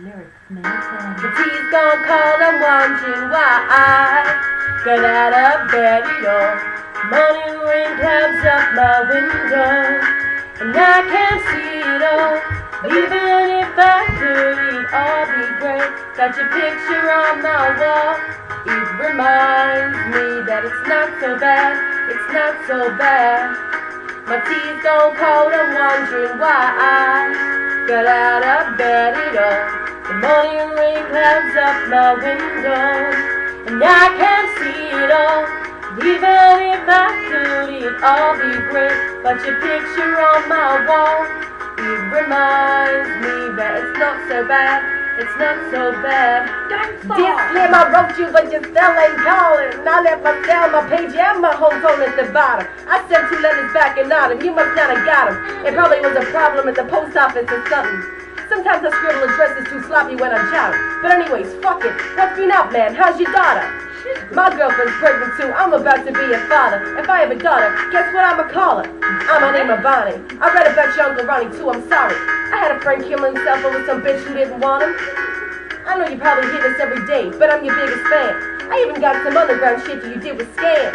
Lyrics Manson. The tea's gone cold, I'm wondering why I got out of bed at all. Morning rain clouds up my window, and I can't see it all. Even if I could, it'd all be great. Got your picture on my wall. It reminds me that it's not so bad, it's not so bad. My tea's gone cold, I'm wondering why I got out of bed at all. The morning rain clouds up my window, and I can't see it all. Even if I could, it'd all be great. But your picture on my wall, it reminds me that it's not so bad, it's not so bad. Dear Slim, I wrote you, but you still ain't calling. I left my cell, my page, and my home phone at the bottom. I sent 2 letters back and not 'em. You must not have got 'em. It probably was a problem at the post office or something. Sometimes I scribble addresses too sloppy when I'm shouting. But anyways, fuck it. What's been up, man? How's your daughter? My girlfriend's pregnant too. I'm about to be a father. If I have a daughter, guess what I'ma call her? I'ma name her Bonnie. I read about your Uncle Ronnie too, I'm sorry. I had a friend kill himself over some bitch who didn't want him. I know you probably hear this every day, but I'm your biggest fan. I even got some underground shit that you did with Scan.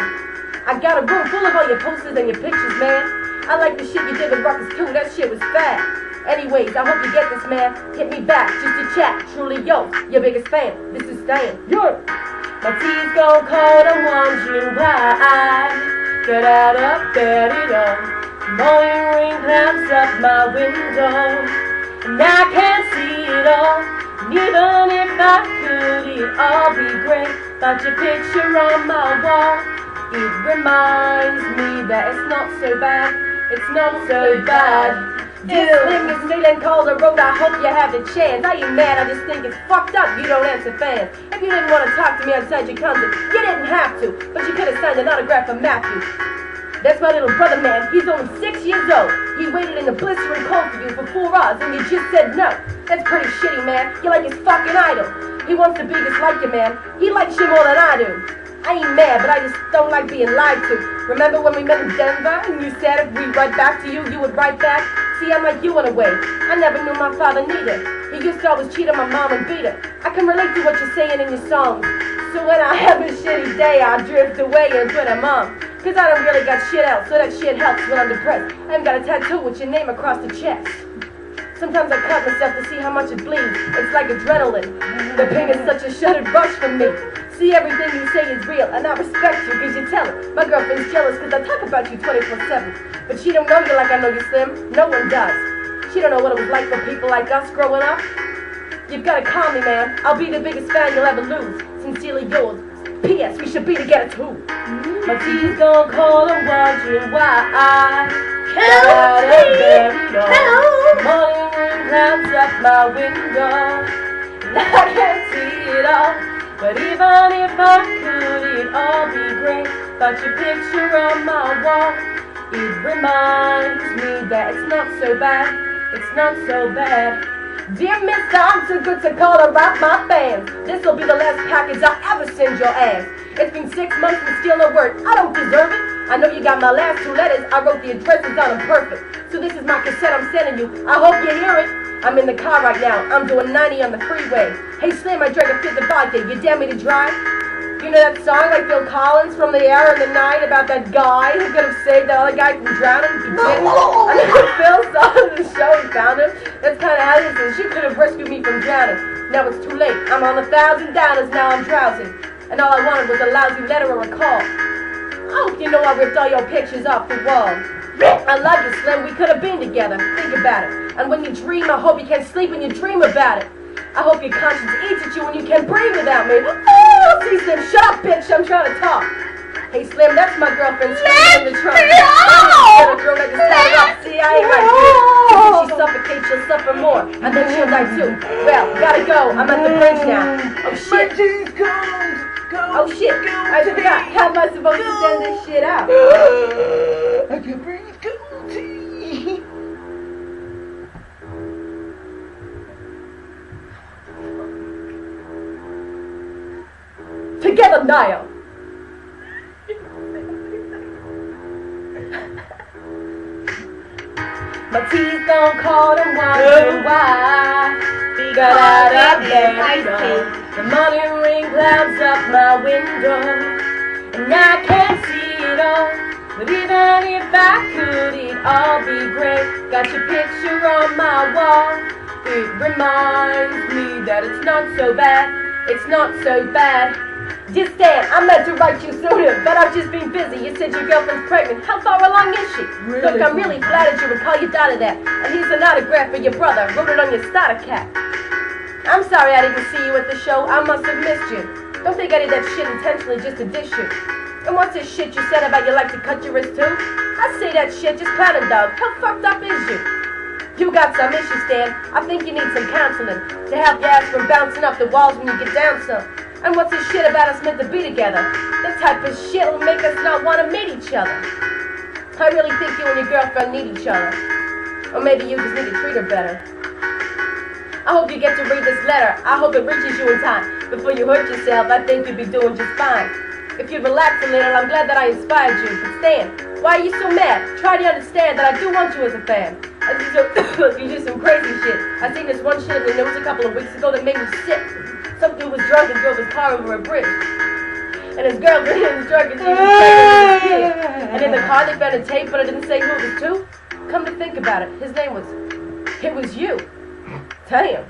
I got a room full of all your posters and your pictures, man. I like the shit you did with Ruckus too, that shit was fat. Anyways, I hope you get this, man. Hit me back just to chat. Truly, yo, your biggest fan. This is Stan. Yo! My tea's gone cold, I'm wondering why I got out of bed at all. Morning rain clouds up my window, and I can't see it all. And even if I could, it'd all be great. But your picture on my wall, it reminds me that it's not so bad, it's not so bad. This thing is feeling cold, I wrote, I hope you have the chance. I ain't mad, I just think it's fucked up you don't answer fans. If you didn't want to talk to me outside your cousin, you didn't have to, but you could have signed an autograph for Matthew. That's my little brother, man. He's only 6 years old. He waited in the blistering cold for you for 4 hours and you just said no. That's pretty shitty, man. You're like his fucking idol. He wants to be just like you, man. He likes you more than I do. I ain't mad, but I just don't like being lied to. Remember when we met in Denver and you said if we write back to you, you would write back? See, I'm like you in a way. I never knew my father neither. He used to always cheat on my mom and beat her. I can relate to what you're saying in your songs. So when I have a shitty day, I drift away and put him on. Cause I don't really got shit else, so that shit helps when I'm depressed. I even got a tattoo with your name across the chest. Sometimes I cut myself to see how much it bleeds. It's like adrenaline. The pain is such a shuddered rush for me. See, everything you say is real, and I respect you because you tell it. My girlfriend's jealous because I talk about you 24/7. But she don't know you like I know you, Slim. No one does. She don't know what it was like for people like us growing up. You've got to call me, man. I'll be the biggest fan you'll ever lose. Sincerely yours. P.S. We should be together too. My tea's gone cold, I'm wondering why I got out of bed at all. Morning rain clouds up my window, and I can't see it all. But even if I could, it'd all be great. But your picture on my wall, it reminds me that it's not so bad, it's not so bad. Dear Mister, I'm too good to call to rock my fans. This'll be the last package I'll ever send your ass. It's been 6 months and still no word. I don't deserve it. I know you got my last 2 letters. I wrote the addresses on them perfect. So this is my cassette I'm sending you. I hope you hear it. I'm in the car right now. I'm doing 90 on the freeway. Hey Slim, I drank a fifth of vodka. You dare me to drive? You know that song like Phil Collins, From the Air in the Night, about that guy who could have saved the other guy from drowning? He didn't. And then Phil saw the show and found him. That's kind of how this is. She could have rescued me from drowning. Now it's too late. I'm on $1,000. Now I'm drowsing. And all I wanted was a lousy letter or a call. I hope you know I ripped all your pictures off the wall. I love you, Slim. We could have been together. Think about it. And when you dream, I hope you can sleep when you dream about it. I hope your conscience eats at you when you can't breathe without me. Oh, see, Slim, shut up, bitch. I'm trying to talk. Hey, Slim, that's my girlfriend screaming in the trunk. I'm gonna throw that just tied up. See, I ain't right, bitch. If she suffocates, she'll suffer more. And then she'll die too. Well, gotta go. I'm at the bridge now. Oh, shit. Oh, shit. I forgot. How am I supposed to send this shit out? I can breathe gold tea. Together, Niall. My tea's gone cold and wondering why. got out of bed, the morning rain clouds up my window, and I can't see it all, but even if I could, it'd all be great. Got your picture on my wall, it reminds me that it's not so bad, it's not so bad. Just Stan, I meant to write you sooner, but I've just been busy. You said your girlfriend's pregnant. How far along is she? Really? Look, I'm really flattered you would call your daughter that. And here's an autograph for your brother. Wrote it on your starter cap. I'm sorry I didn't see you at the show. I must have missed you. Don't think I did that shit intentionally just to dish you. And what's this shit you said about you like to cut your wrist too? I say that shit, just clowning, dog. How fucked up is you? You got some issues, Stan. I think you need some counseling to help your ass from bouncing up the walls when you get down some. And what's this shit about us meant to be together? This type of shit will make us not want to meet each other. I really think you and your girlfriend need each other. Or maybe you just need to treat her better. I hope you get to read this letter. I hope it reaches you in time. Before you hurt yourself, I think you'll be doing just fine. If you'd relax a little, I'm glad that I inspired you. But Stan, why are you so mad? Try to understand that I do want you as a fan. You do some crazy shit. I seen this one shit in the news a couple of weeks ago that made me sick. Some dude was drunk and drove his car over a bridge. And his girlfriend was drunk and she was pregnant with his kid. And in the car they found a tape, but it didn't say who it was to. Come to think about it, his name was... It was you. Damn.